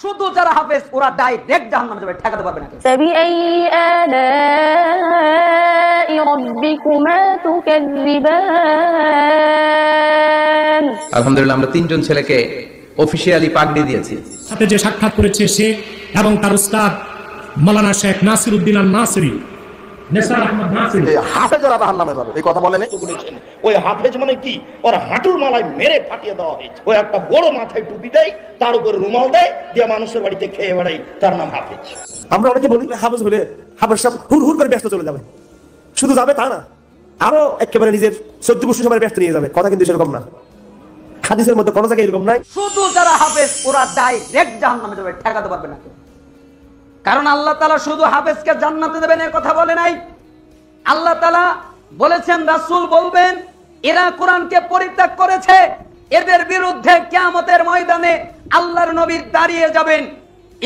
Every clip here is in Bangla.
শুধু যারা হাফেজ ওরা ডাইরেক্ট জাহান্নামে যাবে, ঠেকাতে পারবে না কেউ। فبأي آلاء ربكما تكذبان। আলহামদুলিল্লাহ আমরা তিনজন ছেলেকে অফিশিয়ালি পাগড়ি দিয়েছি। সাথে যে সাক্ষাৎ করেছে সে এবং তার উস্তাদ মাওলানা শেখ নাসির উদ্দিন আল নাসিরি, নেসার আহমদ নাসিরি। হাফেজরা জাহান্নামে যাবে, এই কথা বলেন। ওই হাফেজ মানে কি, ওর হাঁটুর মালায় মেরে ফাটিয়ে দেওয়া হয়েছে। ওই একটা বড় মাথায় টুপি দেয়, তার উপরে রুমাল দেয়, দিয়ে মানুষের বাড়িতে খেয়ে বেড়াই, তার নাম হাফেজ। আমরা অনেকে বলি হাফেজ বলে হাফেজ সাহেব হুর হুর করে ব্যস্ত চলে যাবে, শুধু যাবে তা না, আরো একেবারে নিজের সহ্য পুষ্টি সবাই ব্যস্ত নিয়ে যাবে। কথা কিন্তু সেরকম না, হাদিসের মধ্যে কোনো জায়গায় এরকম নাই। শুধু যারা হাফেজ ওরা ডাইরেক্ট জাহান্নামে যাবে, ঠেকাতে পারবে না কেউ। কারণ আল্লাহ তাআলা শুধু হাফেজকে জান্নাতে দেবেন এর কথা বলে নাই। আল্লাহ তাআলা বলেছেন, রাসূল বলবেন এরা কোরআনকে পরিত্যাগ করেছে, এদের বিরুদ্ধে কিয়ামতের ময়দানে আল্লাহর নবী দাঁড়িয়ে যাবেন।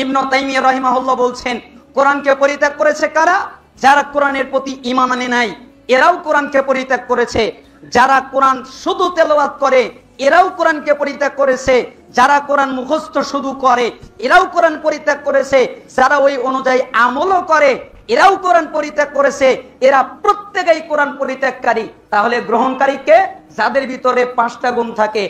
ইবনে তাইমিয়া রাহিমাহুল্লাহ বলছেন, কোরআনকে পরিত্যাগ করেছে কারা? যারা কোরআনের প্রতি ঈমান আনে নাই, এরাও কোরআনকে পরিত্যাগ করেছে। যারা কোরআন শুধু তেলাওয়াত করে, এরাও কোরআনকে পরিত্যাগ করেছে। যারা কোরআন মুখস্থ শুধু করে, এরাও কোরআন পরিত্যাগ করেছে। যারা ওই অনুযায়ী আমলও করে, এরাও কোরআন পরিত্যাগ করেছে। এরা প্রত্যেকেই কোরআন পরিত্যাগকারী। তাহলে গ্রহণকারীকে? যাদের ভিতরে 5টা গুণ থাকে।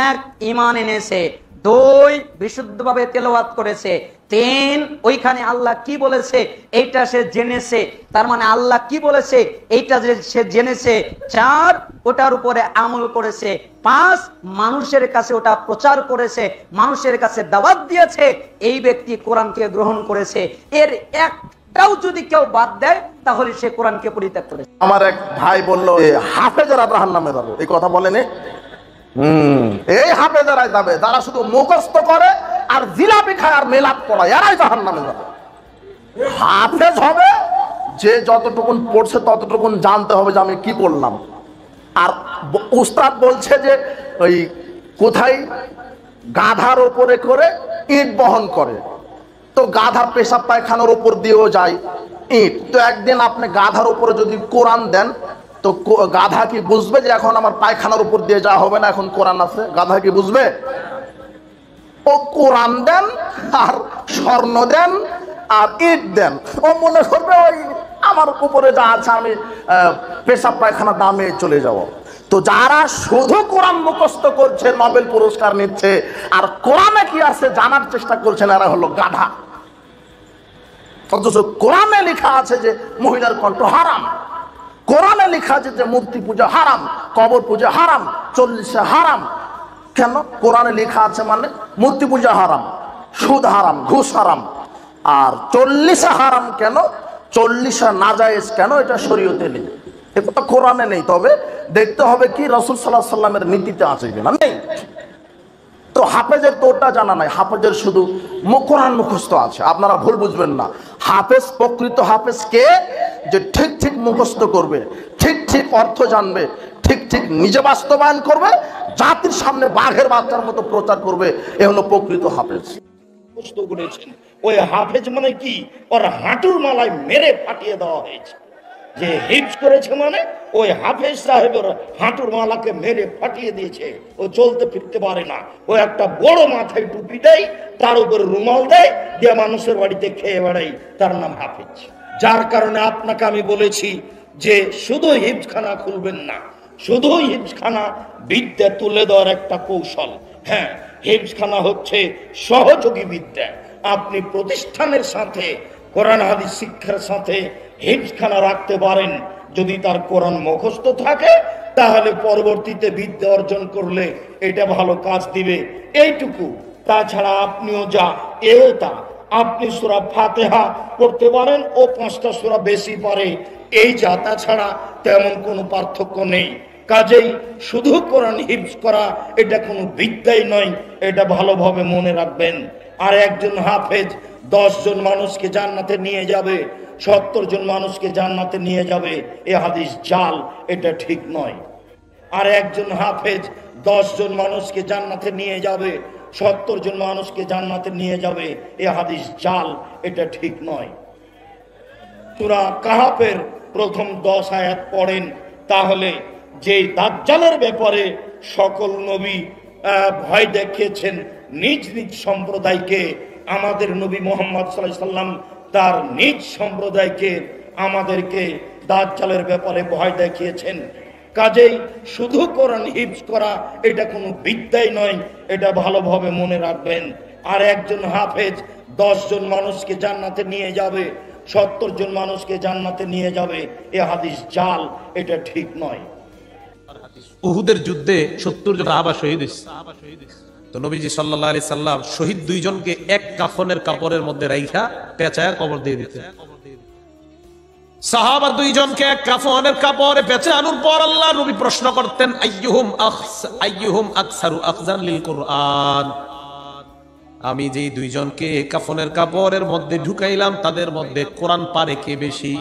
1 ঈমান এনেছে, 2 বিশুদ্ধভাবে তেলাওয়াত করেছে, 3 ওইখানে আল্লাহ কি বলেছে এইটা সে জেনেছে, তার মানে আল্লাহ কি বলেছে এইটা যে সে জেনেছে, 4 ওটার উপরে আমল করেছে, 5 মানুষের কাছে ওটা প্রচার করেছে, মানুষের কাছে দাওয়াত দিয়েছে। এই ব্যক্তি কোরআনকে গ্রহণ করেছে। এর একটাও যদি কেউ বাদ দেয় তাহলে সে কোরআনকে পরিত্যাগ করেছে। আমার এক ভাই বললো হাফেজরা জাহান্নামে যাবে, এই কথা বলেন। এই হাফেজরাই যাবে যারা শুধু মুখস্থ করে আর জিলাপি খায় আর মেলাপ পড়ায়, এরাই জাহান্নামে যাবে। হাফেজ হবে যে যতটুকুন পড়ছে ততটুকুন জানতে হবে যে আমি কি পড়লাম। আর উস্তাদ বলছে যে ওই কোথায় গাধার উপরে করে ইট বহন করে, তো গাধা পেশাব পায়খানার উপর দিয়েও যায় ইট। তো একদিন আপনি গাধার উপরে যদি কোরআন দেন, তো গাধা কি বুঝবে যে এখন আমার পায়খানার উপর দিয়ে যাওয়া হবে না, এখন কোরআন আছে? গাধা কি বুঝবে? ও কোরআন দেন আর স্বর্ণ দেন আর ইট দেন, ও মনে করবে ওই আমার উপরে যা আছে আমি পেশাব পায়খানা দামে চলে যাব। তো যারা শুধু কোরআন মুখস্থ করছে, নোবেল পুরস্কার নিচ্ছে, আর কোরআনে কি আছে জানার চেষ্টা করছেন, এরা হলো গাধা। অথচ কোরআনে লেখা আছে যে মহিলার কণ্ঠ হারাম, কোরআনে লেখা আছে যে মূর্তি পূজা হারাম, কবর পূজা হারাম, 40 হারাম। কেন? কোরআনে লেখা আছে মানে মূর্তি পূজা হারাম, সুদ হারাম, ঘুষ হারাম। আর 40 হারাম কেন, 40 নাজায়েজ কেন, এটা শরীয়তে নেই, এটা কোরআনে নেই। তবে দেখতে হবে কি রাসূল সাল্লাল্লাহু আলাইহি সাল্লামের নীতিতে আছে কিনা, নেই। তো হাফেজের তো ওটা জানা নাই, হাফেজের শুধু কোরআন মুখস্থ আছে। আপনারা ভুল বুঝবেন না, হাফেজ প্রকৃত হাফেজ কে? যে ঠিক ঠিক মুখস্থ করবে, ঠিক ঠিক অর্থ জানবে, ঠিক ঠিক নিজে বাস্তবায়ন করবে, জাতির সামনে বাঘের বাচ্চার মতো প্রচার করবে, এ হলো প্রকৃত হাফেজ। ওই হাফেজ মানে কি, ওর হাঁটুর মালায় মেরে ফাটিয়ে দেওয়া হয়েছে। যে হিফজ করেছে মানে ওই হাফেজ সাহেবের হাঁটুর মালাকে মেরে ফাটিয়ে দিয়েছে, ও চলতে ফিরতে পারে না। ও একটা বড় মাথায় টুপি দেয়, তার উপরে রুমাল দেয়, দিয়ে মানুষের বাড়িতে খেয়ে বেড়াই, তার নাম হাফেজ। যার কারণে আপনাকে আমি বলেছি যে শুধু হিফজখানা খুলবেন না, শুধু হিফজখানা বিদ্যা তুলে দেওয়ার একটা কৌশল। হ্যাঁ, হিফজখানা হচ্ছে সহযোগী বিদ্যা। আপনি প্রতিষ্ঠানের সাথে কোরআন হাদিস শিক্ষার সাথে হিফজখানা রাখতে পারেন। যদি তার কোরআন মুখস্থ থাকে তাহলে পরবর্তীতে বিদ্যা অর্জন করলে এটা ভালো কাজ দিবে, এইটুকু। তাছাড়া আপনিও যা, এও তা। আপনি সূরা ফাতিহা পড়তে পারেন, ও 5টা সূরা বেশি পারে, এই যা। তাছাড়া তেমন কোনো পার্থক্য নেই। কাজেই শুধু কোরআন হিফজ করা এটা কোনো বিদ্যাই নয়, এটা ভালোভাবে মনে রাখবেন। আর একজন হাফেজ 10 জন মানুষকে জান্নাতে নিয়ে যাবে, 70 জন মানুষকে জান্নাতে নিয়ে যাবে, এ হাদিস জাল, এটা ঠিক নয়। আর একজন হাফেজ 10 জন মানুষকে জান্নাতে নিয়ে যাবে, 70 জন মানুষকে জান্নাতে নিয়ে যাবে, এ হাদিস জাল, এটা ঠিক নয়। সূরা কাহাফের প্রথম 10 আয়াত পড়েন, তাহলে যে দাজ্জালের ব্যাপারে সকল নবী ভয় দেখিয়েছেন নিজ নিজ সম্প্রদায়কে, আমাদের নবী মুহাম্মদ সাল্লাল্লাহু আলাইহি সাল্লাম তার নিজ সম্প্রদায়কে আমাদেরকে দাজ্জালের ব্যাপারে ভয় দেখিয়েছেন। কাজেই শুধু কোরআন হিফজ করা এটা কোনো বিদ্যাই নয়, এটা ভালোভাবে মনে রাখবেন। আর একজন হাফেজ 10 জন মানুষকে জান্নাতে নিয়ে যাবে, 70 জন মানুষকে জান্নাতে নিয়ে যাবে, এ হাদিস জাল, এটা ঠিক নয়। উহুদের যুদ্ধে 70 জন সাহাবা শহীদ হয়েছে। তো নবীজি সাল্লাল্লাহু আলাইহি সাল্লাম শহীদ 2 জনকে এক কাফনের কাপড়ের মধ্যে রাইখা পেঁচায় কবর দিয়ে দিতেন। সাহাবা 2 জনকে এক কাফনের কাপড়ে পেঁচানোর পর আল্লাহ নবী প্রশ্ন করতেন, আইয়ুহুম আকসারু আখজান লিল কুরআন। আমি যেই 2 জনকে কাফনের কাপড়ের মধ্যে ঢুকাইলাম তাদের মধ্যে কোরআন পারে কে বেশি?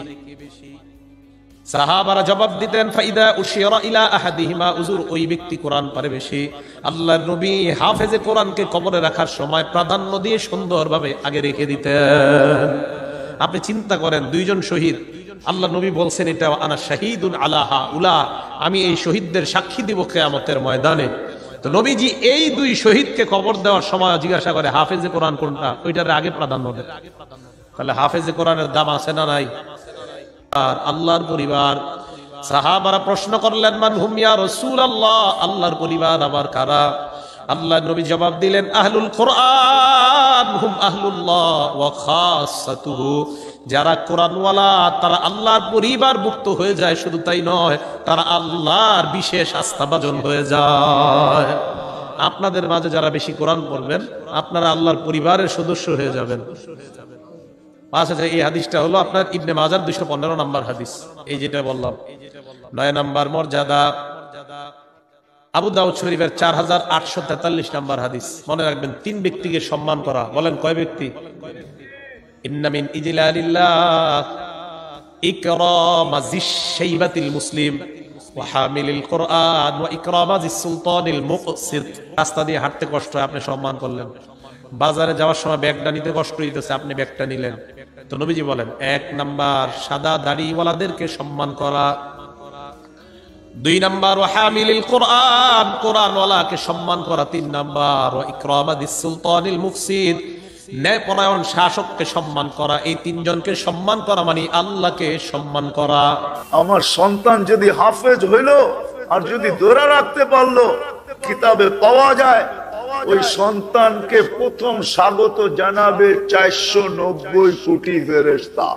সাহাবারা জবাব দিতেন, ফাইদা উশিরা ইলা আহাদিহিমা, হুজুর ওই ব্যক্তি কোরআন পারে বেশি। আল্লাহর নবী হাফেজে কোরআনকে কবরে রাখার সময় প্রাধান্য দিয়ে সুন্দরভাবে আগে রেখে দিতেন। আপনি চিন্তা করেন 2 জন শহীদ, আল্লাহ নবী বলছেন এটা আনা শাহিদুন আলা হাউলা, আমি এই শহীদদের সাক্ষী দিব কিয়ামতের ময়দানে। তো নবীজি এই 2 শহীদকে কবর দেওয়ার সময় জিজ্ঞাসা করে হাফেজে কোরআন কোনটা, ওইটার আগে প্রাধান্য দেন। তাহলে হাফেজে কোরআনের দাম আছে না নাই? আর আল্লাহর পরিবার, সাহাবারা প্রশ্ন করলেন, মান হুম ইয়া রাসূলুল্লাহ, আল্লাহর পরিবার আবার কারা? আল্লাহর নবী জবাব দিলেন, আহলুল কোরআন হুম আহলুল্লাহ ওয়া খাসাতুহু, যারা কোরআনওয়ালা তারা আল্লাহর পরিবারভুক্ত হয়ে যায়। শুধু তাই নয়, তারা আল্লাহর বিশেষ আস্থাভাজন হয়ে যায়। আপনাদের মাঝে যারা বেশি কোরআন পড়বেন আপনারা আল্লাহর পরিবারের সদস্য হয়ে যাবেন। আচ্ছা, এই হাদিসটা হলো আপনার ইবনে মাজার 215 নম্বর হাদিস। এই যেটা বললাম 9 নম্বর মর্যাদা, আবু দাউদ শরীফের 4843 নম্বর হাদিস। মনে রাখবেন 3 ব্যক্তিকে সম্মান করা। বলেন কয় ব্যক্তি? ইন্না মিন ইজলালিল্লাহ ইকরামাজিশ শাইবাতিল মুসলিম ওয়া হামিলিল কোরআন ওয়া ইকরামাজিস সুলতানিল মুকসিত। রাস্তা দিয়ে হাঁটতে কষ্ট হয়, আপনি সম্মান করলেন। বাজারে যাওয়ার সময় ব্যাগটা নিতে কষ্ট হইতেছে, আপনি ব্যাগটা নিলেন। তো নবীজি বলেন 1 নাম্বার সাদা দাড়িওয়ালাদেরকে সম্মান করা, 2 নাম্বার ওয়া হামিলিল কোরআন, কোরআনওয়ালাকে সম্মান করা, 3 নাম্বার ওয়া ইকরামাদিস সুলতানিল মুফসিদ, ন্যায়পরায়ণ শাসককে সম্মান করা। এই 3 জনকে সম্মান করা মানে আল্লাহকে সম্মান করা। আমার সন্তান যদি হাফেজ হইল আর যদি ধরে রাখতে পারলো, কিতাবে পাওয়া যায় ওই সন্তানকে প্রথম স্বাগত জানাবে 490 কোটি ফেরেশতা।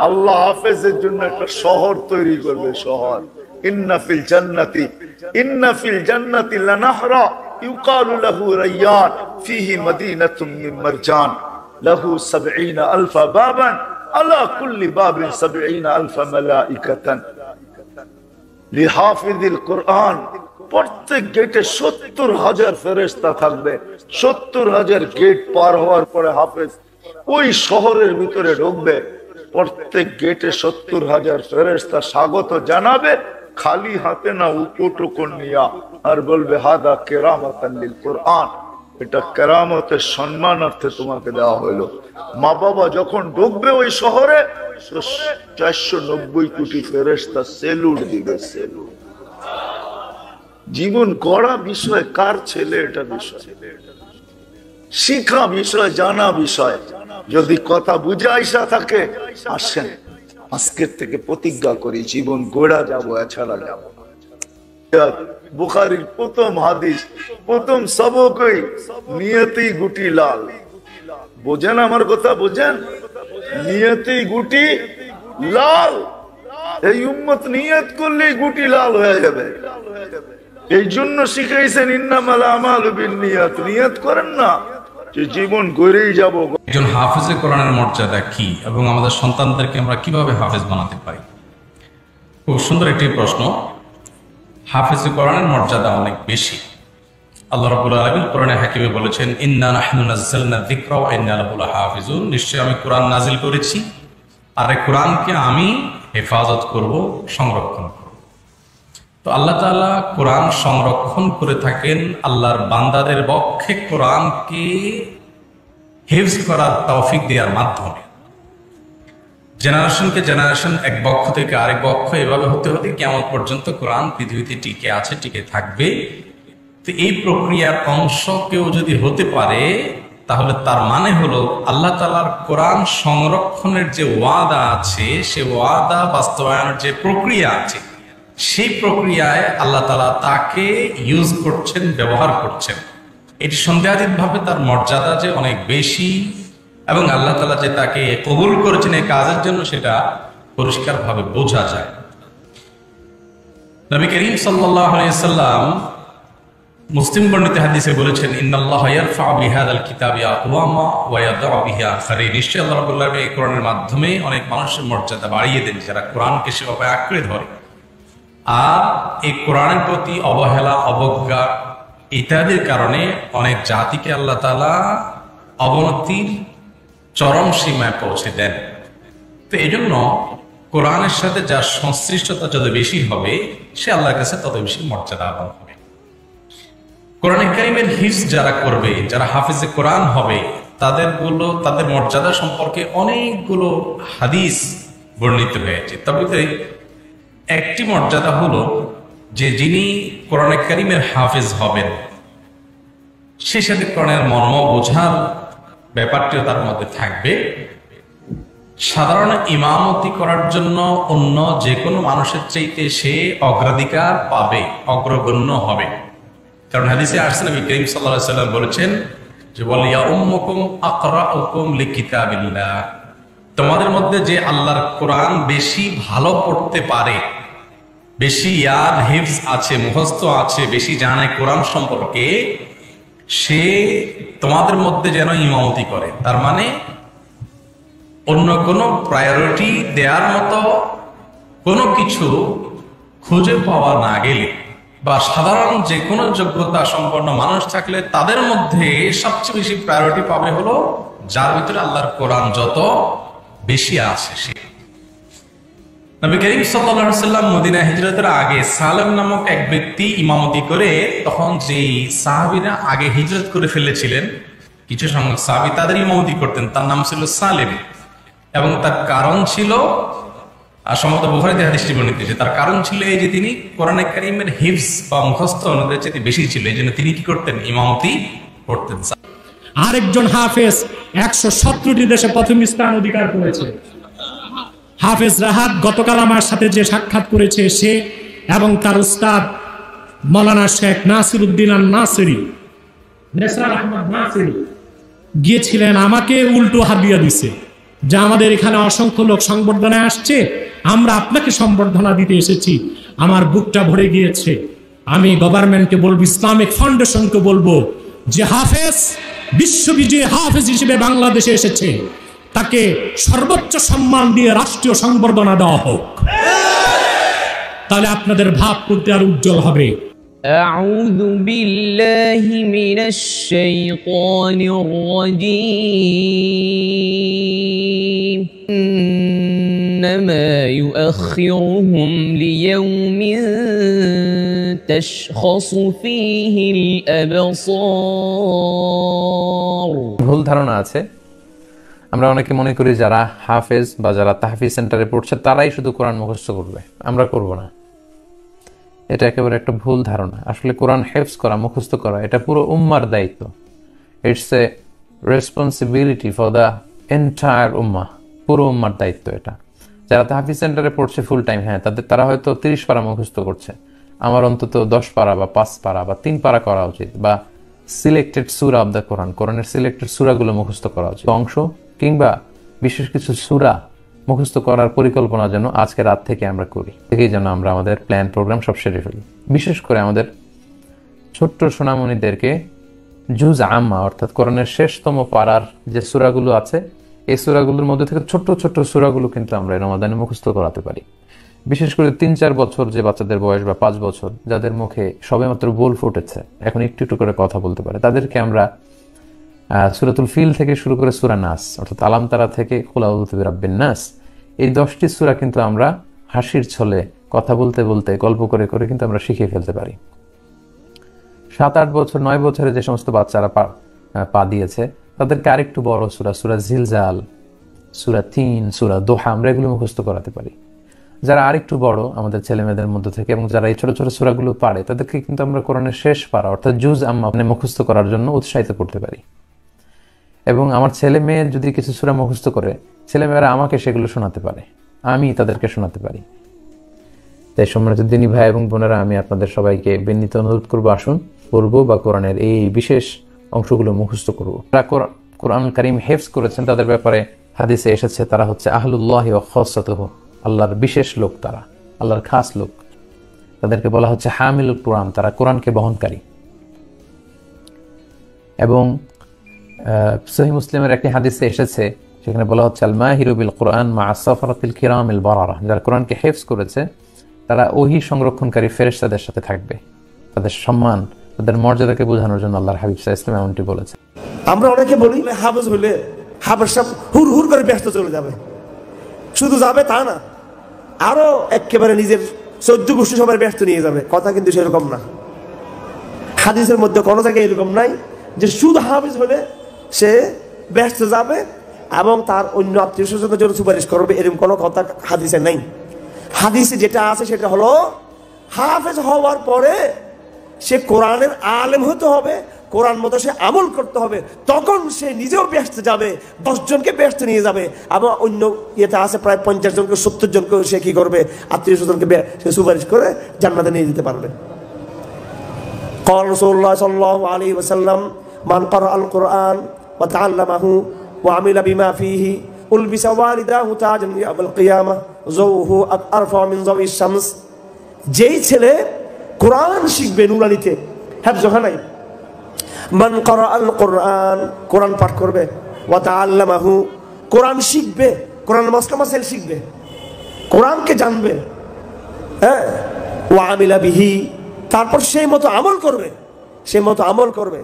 আল্লাহ হাফেজের জন্য একটা শহর তৈরি করবে, শহর। ইন্না ফিল জান্নাতি লানাহরা ইউকালু লাহু রায়্যান ফিহি মাদিনাতুম মিন মারজান লাহু 70,000 বাবান আলা কুল্লি বাবিন 70,000 মালাইকাতান লিহাফিজিল কোরআন। প্রত্যেক গেটে 70,000 ফেরেশতা থাকবে। 70,000 গেট পার হওয়ার পরে হাফেজ ওই শহরের ভিতরে ঢুকবে। প্রত্যেক গেটে 70,000 ফেরেশতা স্বাগত জানাবে, খালি হাতে না, উপটুকুন নিয়া, আর বলবে হাদা কেরামাতান লিল কোরআন, এটা কেরামতের সম্মানার্থে তোমাকে দেওয়া হইলো। মা বাবা যখন ঢুকবে ওই শহরে, 490 কোটি ফেরেশতা সেলুট দিবে, সেলুট। জীবন গড়া বিষয়, কার ছেলে এটা বিষয়, শিখা বিষয়, জানা বিষয়। যদি কথা বুঝে আইসা থাকে, আসেন আজকের থেকে প্রতিজ্ঞা করি জীবন গড়া যাবো, এছাড়া যাবো। বুখারীর প্রথম হাদিস, প্রথম সবকই নিয়তেই গুটি লাল। বোঝেন আমার কথা, বোঝেন? নিয়তেই গুটি লাল। এই উম্মত নিয়ত করলেই গুটি লাল হয়ে যাবে। এই জন্য শিখাইছেন ইন্নামাল আমালু বিন্নিয়াত, নিয়ত করেন না যে জীবন গড়েই যাব। একজন হাফেজে কোরআনের মর্যাদা কি এবং আমাদের সন্তানদেরকে আমরা কিভাবে হাফেজ বানাতে পারি? খুব সুন্দর একটি প্রশ্ন। হাফেজে কোরআনের মর্যাদা অনেক বেশি। আল্লাহ রাব্বুল আলামিন কোরআনে হাকিমে বলেছেন, ইন্না নাহনু নাযালনা যিকরা ওয়া ইন্না লাহু লাহাফিজুন, নিশ্চয়ই আমি কোরআন নাজিল করেছি আর এই কোরআনকে আমি হেফাজত করব, সংরক্ষণ করব। তো আল্লাহ তাআলা কোরআন সংরক্ষণ করে থাকেন আল্লাহর বান্দাদের পক্ষে কোরআনকে হিফজ করার তৌফিক দেওয়ার মাধ্যমে। জেনারেশনকে জেনারেশন, এক পক্ষ থেকে আরেক পক্ষ, এভাবে হতে হতে কিয়ামত পর্যন্ত কোরআন পৃথিবীতে টিকে আছে, টিকে থাকবে। তো এই প্রক্রিয়ার অংশ কেউ যদি হতে পারে, তাহলে তার মানে হলো আল্লাহ তাআলার কোরআন সংরক্ষণের যে ওয়াদা আছে, সে ওয়াদা বাস্তবায়নের যে প্রক্রিয়া আছে, সেই প্রক্রিয়ায় আল্লাহ তাআলা তাকে ইউজ করছেন, ব্যবহার করছেন। এটি সন্দেহাতীতভাবে তার মর্যাদা যে অনেক বেশি এবং আল্লাহ তাআলা যে তাকে কবুল করেছেন এই কাজের জন্য, সেটা পরিষ্কারভাবে বোঝা যায়। নবী করিম সাল্লাল্লাহু আলাইহি সাল্লাম মুসলিম বর্ণিত হাদিসে বলেছেন, ইন্নাল্লাহা ইয়ারফা'ু বিহাযাল কিতাবি আকওয়ামা ওয়া ইয়াদউ বিহি আখারিন। নিশ্চয়ই আল্লাহ রাব্বুল আলামিন এই কোরআনের মাধ্যমে অনেক মানুষের মর্যাদা বাড়িয়ে দেন যারা কোরআনকে সেভাবে আঁকড়ে ধরে। আর এই কোরআনের প্রতি অবহেলা, অবজ্ঞা ইত্যাদির কারণে অনেক জাতিকে আল্লাহ তাআলা অবনতির চরম সীমায় পৌঁছে দেন। তো এই জন্য কোরআনের সাথে যার সংশ্লিষ্টতা যত বেশি হবে, সে আল্লাহর কাছে তত বেশি মর্যাদা পাবে। কোরআন কারীমের হিফজ যারা করবে, যারা হাফেজে কোরআন হবে, তাদের মর্যাদা সম্পর্কে অনেকগুলো হাদিস বর্ণিত হয়েছে। তবে একটি মর্যাদা হলো যে যিনি কোরআন কারীমের হাফেজ হবেন, সেই সাথে কোরআনের মর্ম বোঝার ব্যাপারটিও তার মধ্যে থাকবে। সাধারণ ইমামতি করার জন্য অন্য যে কোনো মানুষের চাইতে সে অগ্রাধিকার পাবে, অগ্রগণ্য হবে। কারণ হাদিসে আসছে নবী করিম সাল্লাল্লাহু আলাইহি ওয়াসাল্লাম বলেছেন যে ওয়ালিয়া উম্মুকুম আকরাউকুম লিকিতাবিল্লাহ, তোমাদের মধ্যে যে আল্লাহর কোরআন বেশি ভালো পড়তে পারে, বেশি ইয়াদ হিফজ আছে, মুখস্থ আছে, বেশি জানে কোরআন সম্পর্কে, সে তোমাদের মধ্যে যেন ইমামতি করে। তার মানে অন্য কোনো প্রায়োরিটি দেওয়ার মতো কোনো কিছু খুঁজে পাওয়া না গেলে, বা সাধারণ যে কোনো যোগ্যতা সম্পন্ন মানুষ থাকলে তাদের মধ্যে সবচেয়ে বেশি প্রায়োরিটি পাবে হলো যার ভিতরে আল্লাহর কোরআন যত বেশি আছে সে। নবী করিম সাল্লাল্লাহু আলাইহি ওয়াসাল্লাম মদিনা হিজরতের আগে সালেম নামক এক ব্যক্তি ইমামতি করে, তখন যে সাহাবীরা আগে হিজরত করে ফেলেছিলেন, কিছু সংখ্যক সাহাবী তাদের ইমামতি করতেন, তার নাম ছিল সালেম। এবং তার কারণ ছিল, আর সম্ভবত বুখারীতে হাদিসটি বর্ণিত হয়েছে, তার কারণ ছিল এই যে তিনি কোরআন কারীমের হিফজ বা মুখস্থ অন্যদের চেয়ে বেশি ছিল, এই জন্য তিনি কি করতেন, ইমামতি করতেন। আরেকজন হাফেজ 117টি দেশে প্রথম স্থান অধিকার করেছে। হাফেজ রাহাত গতকাল আমার সাথে যে সাক্ষাৎ করেছে, সে এবং তার উস্তাদ মাওলানা শেখ নাসিরউদ্দিন আন-নাসিরি, নেসার আহমদ নাসিরি গিয়েছিলেন, আমাকে উল্টো হাদিয়া দিছে যে আমাদের এখানে অসংখ্য লোক সংবর্ধনায় আসছে, আমরা আপনাকে সম্বর্ধনা দিতে এসেছি। আমার বুকটা ভরে গিয়েছে। আমি গভর্নমেন্টকে বলবো, ইসলামিক ফাউন্ডেশনকে বলবো যে হাফেজ, বিশ্ববিজয়ী হাফেজ হিসেবে বাংলাদেশে এসেছে, তাকে সর্বোচ্চ সম্মান দিয়ে রাষ্ট্রীয় সংবর্ধনা দেওয়া হোক। তাহলে আপনাদের ভাব করতে আর উজ্জ্বল হবে। أعوذ بالله من الشيطان الرجيم إنما يؤخرهم ليوم تشخص فيه الأبصار। ভুল ধারণা আছে, আমরা অনেকে মনে করি যারা হাফেজ বা যারা তাহফিজ সেন্টারে পড়ছে তারাই শুধু কোরআন মুখস্থ করবে, আমরা করব না। এটা একেবারে একটা ভুল ধারণা। আসলে কোরআন হেফজ করা, মুখস্থ করা, এটা পুরো উম্মার দায়িত্ব। It's a responsibility for the entire উম্মাহ, পুরো উম্মার দায়িত্ব এটা। যারা তাহফিজ সেন্টারে পড়ছে ফুল টাইম, হ্যাঁ, তারা হয়তো 30 পারা মুখস্থ করছে, আমার অন্তত 10 পারা বা 5 পারা বা 3 পারা করা উচিত, বা সিলেক্টেড সূরা অফ দ্য কোরআন, কোরআনের সিলেক্টেড সূরাগুলো মুখস্থ করা উচিত। অংশ কিংবা বিশেষ কিছু সূরা মুখস্থ করার পরিকল্পনা যেন আজকে রাত থেকে আমরা করি, থেকেই যেন আমরা আমাদের প্ল্যান প্রোগ্রাম সব সেরে ফেলি। বিশেষ করে আমাদের ছোট্ট সোনামণিদেরকে জুজ আম্মা, অর্থাৎ কোরআনের শেষতম পারার যে সূরাগুলো আছে, এই সূরাগুলোর মধ্যে থেকে ছোট্ট ছোট্ট সূরাগুলো কিন্তু আমরা রমাদানে মুখস্থ করাতে পারি। বিশেষ করে 3-4 বছর যে বাচ্চাদের বয়স, বা 5 বছর, যাদের মুখে সবেমাত্র বোল ফুটেছে, এখন একটু একটু করে কথা বলতে পারে, তাদেরকে আমরা সূরাতুল ফিল থেকে শুরু করে সূরা নাস, অর্থাৎ আলাম তারা থেকে কুল আউযু বিরাব্বিন নাস, এই 10টি সূরা কিন্তু আমরা হাসির ছলে, কথা বলতে বলতে, গল্প করে করে কিন্তু আমরা শিখিয়ে ফেলতে পারি। 7-8 বছর, 9 বছরে যে সমস্ত বাচ্চারা পা দিয়েছে, তাদেরকে আরেকটু বড় সূরা, সূরা জিলজাল, সূরা তিন, সূরা দোহা, আমরা এগুলো মুখস্থ করাতে পারি। যারা আরেকটু বড় আমাদের ছেলে মেয়েদের মধ্যে থেকে, এবং যারা এই ছোট ছোট সূরাগুলো পারে, তাদেরকে কিন্তু আমরা কোরআনের শেষ পারা অর্থাৎ জুজ আম্মা মুখস্থ করার জন্য উৎসাহিত করতে পারি। এবং আমার ছেলে মেয়ে যদি কিছু সূরা মুখস্থ করে, ছেলেমেয়েরা আমাকে সেগুলো শোনাতে পারে, আমি তাদেরকে শোনাতে পারি। তাই সম্মানিত দিনী ভাই এবং বোনেরা, আমি আপনাদের সবাইকে বিনীত অনুরোধ করবো, আসুন পড়ব বা কোরআনের এই বিশেষ অংশগুলো মুখস্থ করব। যারা কোরআন কারীম হেফজ করেছেন তাদের ব্যাপারে হাদিসে এসেছে তারা হচ্ছে আহলুল্লাহি ওয়া খাসাতুহু, আল্লাহর বিশেষ লোক, তারা আল্লাহর খাস লোক। তাদেরকে বলা হচ্ছে হামিলুল কোরআন, তারা কোরআনকে বহনকারী। এবং সহিহ মুসলিমের একটি হাদিসে এসেছে, সেখানে বলা হচ্ছে আল মাহিরু বিল কোরআন মা সাফরাতিল কিরামিল বারারা, যারা কোরআনকে হেফজ করেছে তারা ওহী সংরক্ষণকারী ফেরেশতাদের সাথে থাকবে। তাদের সম্মান, তাদের মর্যাদাকে বোঝানোর জন্য আল্লাহর হাবিব সাল্লাল্লাহু আলাইহি ওয়াসাল্লাম এমনটি বলেছে। আমরা অনেকে বলি হাফেজ হইলে হাফেজ সাহেব হুর হুর করে ব্যস্ত চলে যাবে, শুধু যাবে তা না, আরো একেবারে নিজের 14 গোষ্ঠী সবাই ব্যস্ত নিয়ে যাবে। কথা কিন্তু সেরকম না। হাদিসের মধ্যে কোনো জায়গায় এরকম নাই যে শুধু হাফেজ হলে সে ব্যস্ত যাবে এবং তার অন্য আত্মীয় স্বজনের জন্য সুপারিশ করবে, এরকম কোনো কথা হাদিসে নাই। হাদিসে যেটা আছে সেটা হলো হাফেজ হওয়ার পরে সে কোরআনের আলেম হতে হবে, কোরআন মতো সে আমল করতে হবে, তখন সে নিজেও ব্যস্ত যাবে, 10 জনকে ব্যস্ত নিয়ে যাবে। এবং অন্য ইয়েতে আছে প্রায় 50 জনকে 70 জনকে সে কি করবে, আত্মীয় স্বজনকে সে সুপারিশ করে জান্নাতে নিয়ে যেতে পারবে। قال رسول الله صلى الله عليه وسلم من قرأ القرآن وتعلمه وعمل بما فيه ألبس والداه تاجا يوم القيامة ضوءه أرفع من ضوء الشمس। যেই ছেলে কোরআন শিখবে নুরানিতে, হেফজ নাই, মান ক্বারা আল কোরআন, কোরআন পাঠ করবে, ওয়া তাআল্লামাহু, কোরআন শিখবে, কোরআন মাসকামাসাইল শিখবে, কোরআনকে জানবে, হ্যাঁ, ওয়া আমিলা বিহি, তারপর সেই মতো আমল করবে, সেই মতো আমল করবে।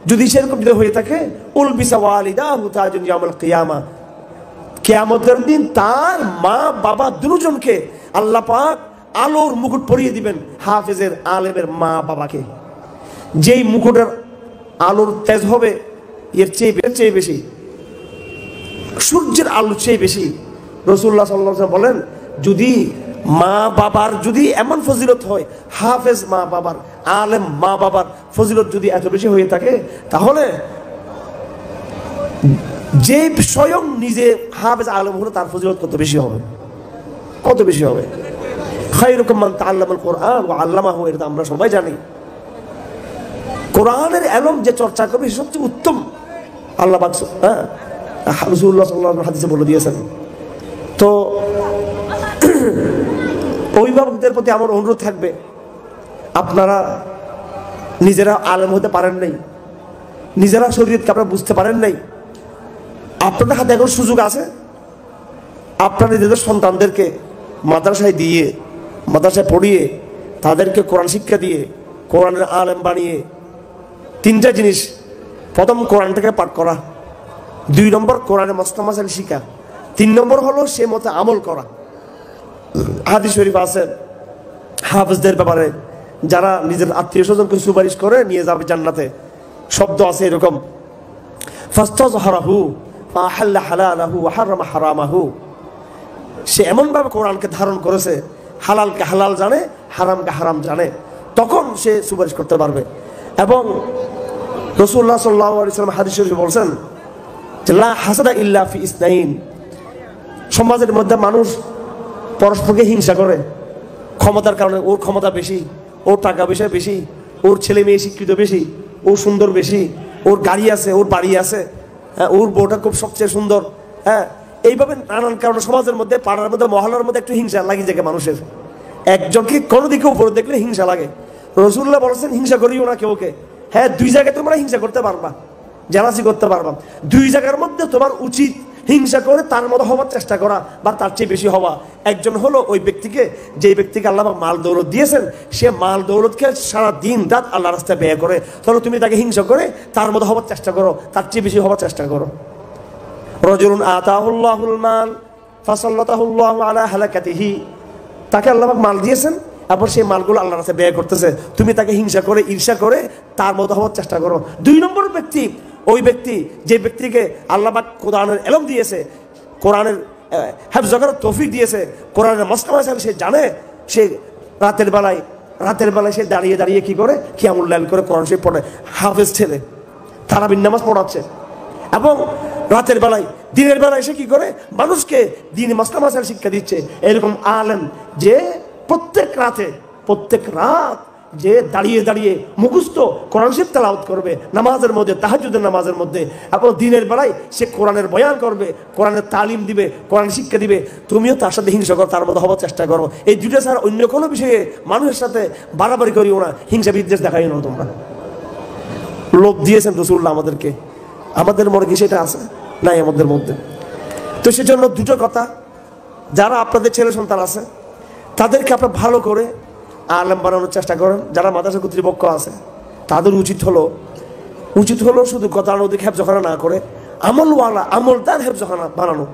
যদি সেরকম যদি হয়ে থাকে, উলবিসা ওয়ালিদাহু তাজুন ইয়াউমুল কিয়ামা, কিয়ামতের দিন তার মা বাবা দুজনকে আল্লাহ পাক আলোর মুকুট পরিয়ে দিবেন। হাফেজের আলেমের মা বাবাকে যেই মুকুটের আলোর তেজ হবে এর চেয়ে বেশি, সূর্যের আলোর চেয়ে বেশি। রাসূলুল্লাহ সাল্লাল্লাহু আলাইহি ওয়াসাল্লাম বলেন, যদি মা বাবার যদি এমন ফজিলত হয়, হাফেজ মা বাবার, আলেম মা বাবার ফজিলত যদি এত বেশি হয়ে থাকে, তাহলে যে স্বয়ং নিজে হাফেজ আলেম হলো তার ফজিলত কত বেশি হবে, কত বেশি হবে। খায়রুকুম মান তাআল্লামাল কোরআন ওয়া আল্লামাহু, এটা আমরা সবাই জানি। কোরআনের ইলম যে চর্চা করবে সবচেয়ে উত্তম আল্লাহ পাক রাসূলুল্লাহ সাল্লাল্লাহু আলাইহি হাদিসে বলে দিয়েছেন। তো অভিভাবকদের প্রতি আমার অনুরোধ থাকবে, আপনারা নিজেরা আলেম হতে পারেন নাই, নিজেরা শরীয়তকে আপনারা বুঝতে পারেন নাই, আপনাদের হাতে এখন সুযোগ আছে। আপনারা নিজেদের সন্তানদেরকে মাদ্রাসায় দিয়ে, মাদ্রাসায় পড়িয়ে, তাদেরকে কোরআন শিক্ষা দিয়ে, কোরআনের আলেম বানিয়ে 3টা জিনিস: প্রথম কোরআনটাকে পাঠ করা, 2 নম্বর কোরআনের মাসলা মাসাইল শিখা, 3 নম্বর হলো সে মতো আমল করা। হাদিস শরীফ আছে হাফেজদের ব্যাপারে, যারা নিজের আত্মীয় স্বজনকে সুপারিশ করে নিয়ে যাবে জান্নাতে। শব্দ আছে এরকম, ফাস্তাযহারাহু ফাআহাল্লা হালালাহু ওয়া হারামা হারামাহু, সে এমনভাবে কোরআনকে ধারণ করেছে, হালালকে হালাল জানে, হারামকে হারাম জানে, তখন সে সুপারিশ করতে পারবে। এবং রাসূলুল্লাহ সাল্লাল্লাহু আলাইহি ওয়াসাল্লাম হাদিস শরীফে বলেছেন যে লা হাসাদা ইল্লা ফি ইসনাইন, সমাজের মধ্যে মানুষ পরস্পরকে হিংসা করে ক্ষমতার কারণে। ওর ক্ষমতা বেশি, ওর টাকা পয়সা বেশি, ওর ছেলে মেয়ে শিক্ষিত বেশি, ও সুন্দর বেশি, ওর গাড়ি আছে, ওর বাড়ি আছে, হ্যাঁ, ওর বউটা খুব সবচেয়ে সুন্দর, হ্যাঁ, এইভাবে নানান কারণে সমাজের মধ্যে, পাড়ার মধ্যে, মহল্লার মধ্যে একটু হিংসা লাগে যায় মানুষের। একজনকে কোনো দিকে উপরে দেখলে হিংসা লাগে। রাসূলুল্লাহ বলেছেন হিংসা করিও না কেউকে। হ্যাঁ, 2 জায়গায় তোমরা হিংসা করতে পারবা, জেলাসি করতে পারবা। 2 জায়গার মধ্যে তোমার উচিত হিংসা করে তার মতো হওয়ার চেষ্টা করা বা তার চেয়ে বেশি হওয়া। একজন হলো ওই ব্যক্তিকে, যে ব্যক্তিকে আল্লাহ মাল দৌলত দিয়েছেন, সে মাল দৌলতকে সারা দিন রাত আল্লাহর রাস্তায় ব্যয় করে, তাহলে তুমি তাকে হিংসা করে তার মতো হওয়ার চেষ্টা করো, তার চেয়ে বেশি হওয়ার চেষ্টা করো। রাজুলুন আতাহুল্লাহুল মাল ফাসাল্লাতাহুল্লাহু আলা হালাকাতিহি, তাকে আল্লাহ মাল দিয়েছেন, তারপর সেই মালগুলো আল্লাহর রাস্তায় ব্যয় করতেছে, তুমি তাকে হিংসা করে, ঈর্ষা করে তার মতো হওয়ার চেষ্টা করো। 2 নম্বর ব্যক্তি ওই ব্যক্তি যে ব্যক্তিকে আল্লাহ পাক কোরআনের ইলম দিয়েছে, কোরআনের হেফজ করার তৌফিক দিয়েছে, কোরআনের মাসলা মাসাইল সে জানে, সে রাতের বেলায় সে দাঁড়িয়ে দাঁড়িয়ে কি করে, কিয়ামুল লাইল করে কোরআন শরীফ পড়ে। হাফেজ ছেলে তারাবির নামাজ পড়াচ্ছে, এবং রাতের বেলায় দিনের বেলায় এসে কি করে মানুষকে দিন মাসলা মাসাল শিক্ষা দিচ্ছে। এরকম আলেম যে প্রত্যেক রাত যে দাঁড়িয়ে দাঁড়িয়ে মুখস্থ কোরআন শরীফ তেলাওয়াত করবে নামাজের মধ্যে, তাহাজ্জুদের নামাজের মধ্যে, এবং দিনের বেলায় সে কোরআনের বয়ান করবে, কোরআনের তালিম দিবে, কোরআন শিক্ষা দিবে, তুমিও তার সাথে হিংসা করো, তার মতো হওয়ার চেষ্টা করো। এই দুটো ছাড়া অন্য কোনো বিষয়ে মানুষের সাথে বাড়াবাড়ি করিও না, হিংসা বিদ্বেষ দেখাইও না তোমরা। লোভ দিয়েছেন রাসূলুল্লাহ আমাদেরকে, আমাদের মনে কি সেটা আছে? নাই আমাদের মধ্যে। তো সেজন্য দুটো কথা, যারা আপনাদের ছেলে সন্তান আছে তাদেরকে আপনার ভালো করে আলেম বানানোর চেষ্টা করেন। যারা মাদ্রাসা কর্তৃপক্ষ আছে তাদের উচিত হলো শুধু গতানুগতিক হেফজখানা না করে আমলওয়ালা, আমলদার হেফজখানা বানানো,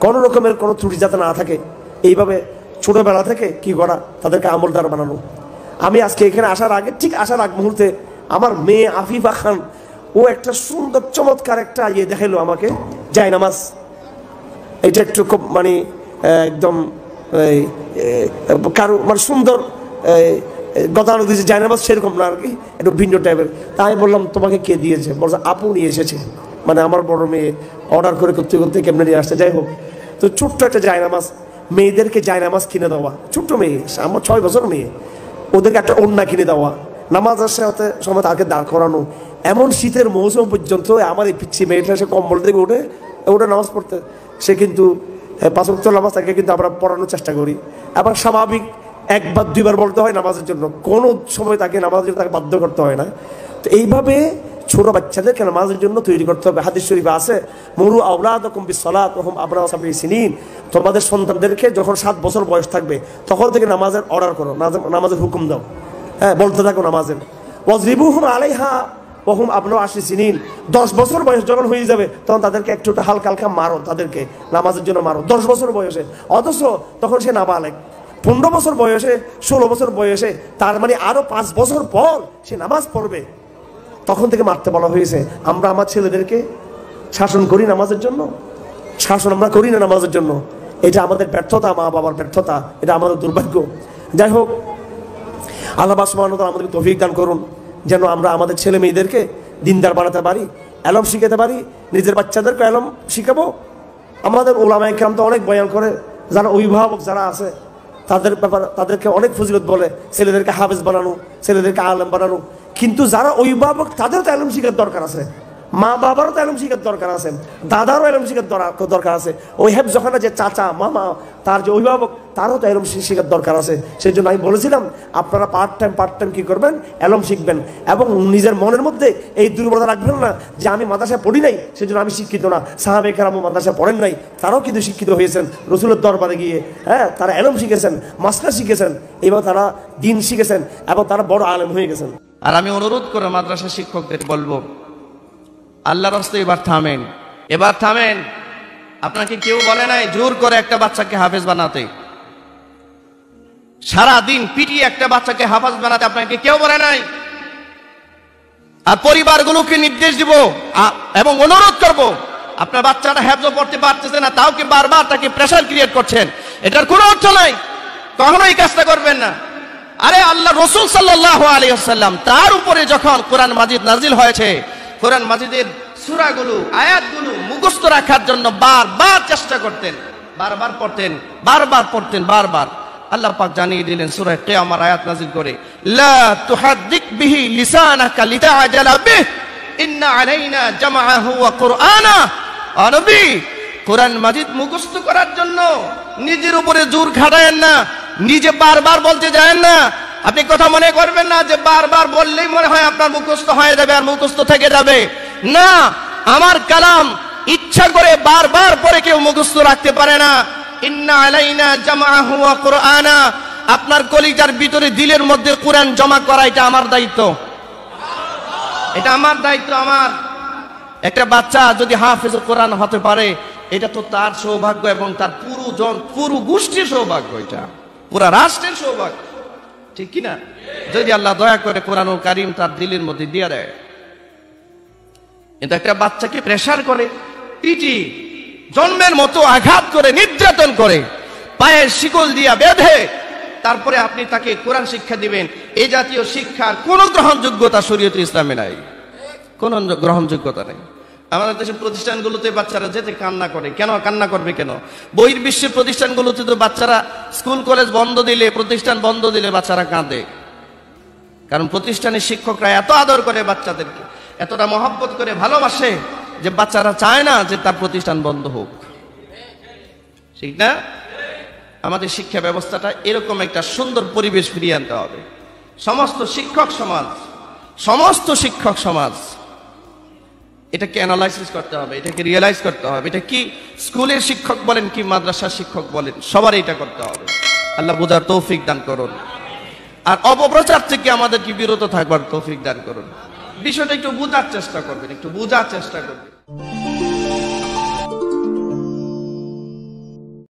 কোনো রকমের কোনো ত্রুটি যাতে না থাকে। এইভাবে ছোটবেলা থেকে কি করা, তাদেরকে আমলদার বানানো। আমি আজকে এখানে আসার আগ মুহূর্তে আমার মেয়ে আফিফা খান, ও একটা সুন্দর চমৎকার একটা দেখাইলো আমাকে, জায়নামাজ। এটা একটু খুব মানে একদম কারো মানে সুন্দর গতানুগতিক যে জায়নামাজ সেরকম না আর কি, একটু ভিন্ন টাইপের। তাই বললাম তোমাকে কে দিয়েছে? বলছে আপু নিয়ে এসেছে, মানে আমার বড় মেয়ে অর্ডার করতে করতে কেমনে নিয়ে আসছে। যাই হোক, তো ছোট্ট একটা জায়নামাজ, মেয়েদেরকে জায়নামাজ কিনে দেওয়া, ছোট্ট মেয়ে, আমার 6 বছর মেয়ে, ওদেরকে একটা ওড়না কিনে দেওয়া, নামাজের সাথে সময় তাকে দাঁড় করানো। এমন শীতের মৌসুম পর্যন্ত আমার এই পিচ্ছি মেয়েটা সে কম্বল থেকে ওটা নামাজ পড়তে, সে কিন্তু 5 ওয়াক্ত নামাজ তাকে কিন্তু আমরা পড়ানোর চেষ্টা করি। আবার স্বাভাবিক 1 বার 2 বার বলতে হয় নামাজের জন্য, কোনো সময় তাকে নামাজের জন্য তাকে বাধ্য করতে হয় না। তো এইভাবে ছোট বাচ্চাদেরকে নামাজের জন্য তৈরি করতে হবে। হাদিস শরীফে আছে, মুরু আওলাদাকুম বিসসালাত ওয়া হুম আবনাউ সাবঈ সিনিন, তোমাদের সন্তানদেরকে যখন 7 বছর বয়স থাকবে তখন থেকে নামাজের অর্ডার করো, নামাজের হুকুম দাও, হ্যাঁ বলতে থাকো নামাজের। ওয়াজরিবুহুম আলাইহা ওয়া হুম আবনাউ 10 সিনিন, 10 বছর বয়স যখন হয়ে যাবে তখন তাদেরকে একটু হালকা হালকা মারো, তাদেরকে নামাজের জন্য মারো 10 বছর বয়সে। অথচ তখন সে নাবালেগ, 15 বছর বয়সে, 16 বছর বয়সে, তার মানে আরো 5 বছর পর সে নামাজ পড়বে, তখন থেকে মারতে বলা হয়েছে। আমরা আমার ছেলেদেরকে শাসন করি নামাজের জন্য, শাসন আমরা করি না নামাজের জন্য। এটা আমাদের ব্যর্থতা, মা বাবার ব্যর্থতা, এটা আমাদের দুর্ভাগ্য। যাই হোক, আল্লাহ সুবহানাহু ওয়া তাআলা আমাদেরকে তৌফিক দান করুন যেন আমরা আমাদের ছেলে মেয়েদেরকে দিনদার বানাতে পারি, এলম শিখাতে পারি, নিজের বাচ্চাদেরকে এলম শিখাবো। আমাদের ওলামায়ে কেরাম তো অনেক বয়ান করে, যারা অভিভাবক যারা আছে তাদেরকে অনেক ফজিলত বলে, ছেলেদেরকে হাফেজ বানানো, ছেলেদেরকে আলেম বানানো। কিন্তু যারা অভিভাবক তাদেরও তো এলম শিখার দরকার আছে, মা বাবারও তো এলম শিখার দরকার আছে, দাদারও এলম শিখার দরকার আছে। ওই হেফজখানা যে চাচা মামা, তার যে অভিভাবক, তারও তো এলম শিখার দরকার আছে। সেই জন্য আমি বলেছিলাম আপনারা পার্ট টাইম কি করবেন, এলম শিখবেন, এবং নিজের মনের মধ্যে এই দুর্বলতা রাখবেন না যে আমি মাদ্রাসায় পড়ি নাই সেজন্য আমি শিক্ষিত না। সাহাবে কেরামও মাদ্রাসায় পড়েন নাই, তারাও কিন্তু শিক্ষিত হয়েছেন রসুলের দরবারে গিয়ে, হ্যাঁ তারা এলম শিখেছেন, মাস্টার শিখেছেন, এবং তারা দিন শিখেছেন, এবং তারা বড় আলেম হয়ে গেছেন। আর আমি অনুরোধ করে মাদ্রাসা শিক্ষকদের বলবো, আল্লাহর রাস্তে এবার থামেন। আপনাকে কেউ বলে নাই জোর করে একটা বাচ্চাকে হাফেজ বানাতে, সারা দিন পিটিয়ে একটা বাচ্চাকে হাফেজ বানাতে আপনাকে কেউ বলে নাই। আর পরিবারগুলোকে নির্দেশ দিব এবং অনুরোধ করব, আপনার বাচ্চাটা হেফজ পড়তে পারতেছে না, তাও কি বারবার তাকে প্রেসার ক্রিয়েট করছেন, এটার কোনো অর্থ নাই, কখনোই কাজটা করবেন না। আরে আল্লাহ রাসূল সাল্লাল্লাহু আলাইহি ওয়াসাল্লাম তার উপরে যখন কোরআন মাজিদ নাজিল হয়েছে, কোরআন মাজিদের সূরাগুলো, আয়াতগুলো মুখস্থ রাখার জন্য বারবার চেষ্টা করতেন, বারবার পড়তেন। আল্লাহ পাক জানিয়ে দিলেন সূরা কিয়ামার আয়াত নাজিল করে, লা তুহাদ্দিক বিহি লিসানাকা লিতাআজালা বিহি ইন্না আলাইনা জামআহু ওয়া কুরআনা। নবী, কোরআন মাজিদ মুখস্থ করার জন্য নিজের উপরে জোর খাটায়েন না, নিজে বারবার বলতে যায়েন না। আপনি কথা মনে করবেন না যে বারবার বললেই মনে হয় আপনার মুখস্থ হয়ে যাবে আর মুখস্থ থেকে যাবে না। আমার কালাম ইচ্ছা করে বারবার পরে কেউ মুখস্থ রাখতে পারে না। ইন্না আলাইনা জামআহু ওয়া কুরআনা, আপনার কলিজার ভিতরে দিলের মধ্যে কোরআন জমা করা এটা আমার দায়িত্ব, আমার। একটা বাচ্চা যদি হাফেজ কোরআন হতে পারে এটা তো তার সৌভাগ্য এবং তার পুরো গোষ্ঠীর সৌভাগ্য, এটা পুরো রাষ্ট্রের সৌভাগ্য, ঠিক কিনা? যদি আল্লাহ দয়া করে কোরআনুল কারীম তার দিলের মধ্যে দিয়ে দেয়। কিন্তু একটা বাচ্চাকে প্রেসার করে, পিটি, জন্মের মতো আঘাত করে, নির্যাতন করে, পায়ের শিকল দিয়া বেঁধে তারপরে আপনি তাকে কোরআন শিক্ষা দিবেন, এই জাতীয় শিক্ষার কোনো গ্রহণযোগ্যতা শরীয়তে ইসলামে নাই, কোনো গ্রহণযোগ্যতা নেই। আমাদের দেশের প্রতিষ্ঠানগুলোতে বাচ্চারা যেতে কান্না করে। কেন কান্না করবে? কেন? বহির্বিশ্বের প্রতিষ্ঠানগুলোতে তো বাচ্চারা স্কুল কলেজ বন্ধ দিলে, প্রতিষ্ঠান বন্ধ দিলে বাচ্চারা কাঁদে। কারণ প্রতিষ্ঠানের শিক্ষকরা এত আদর করে বাচ্চাদেরকে, এতটা মহব্বত করে ভালোবাসে যে বাচ্চারা চায় না যে তার প্রতিষ্ঠান বন্ধ হোক। ঠিক না? আমাদের শিক্ষা ব্যবস্থাটা এরকম একটা সুন্দর পরিবেশ ফিরিয়ে আনতে হবে। সমস্ত শিক্ষক সমাজ এটাকে অ্যানালাইসিস করতে হবে, এটাকে রিয়েলাইজ করতে হবে। এটা কি স্কুলের শিক্ষক বলেন কি মাদ্রাসার শিক্ষক বলেন, সবার এটা করতে হবে। আল্লাহ বোঝার তৌফিক দান করুন, আর অপপ্রচার থেকে আমাদের কি বিরত থাকবার তৌফিক দান করুন। বিষয়টা একটু বোঝার চেষ্টা করবেন।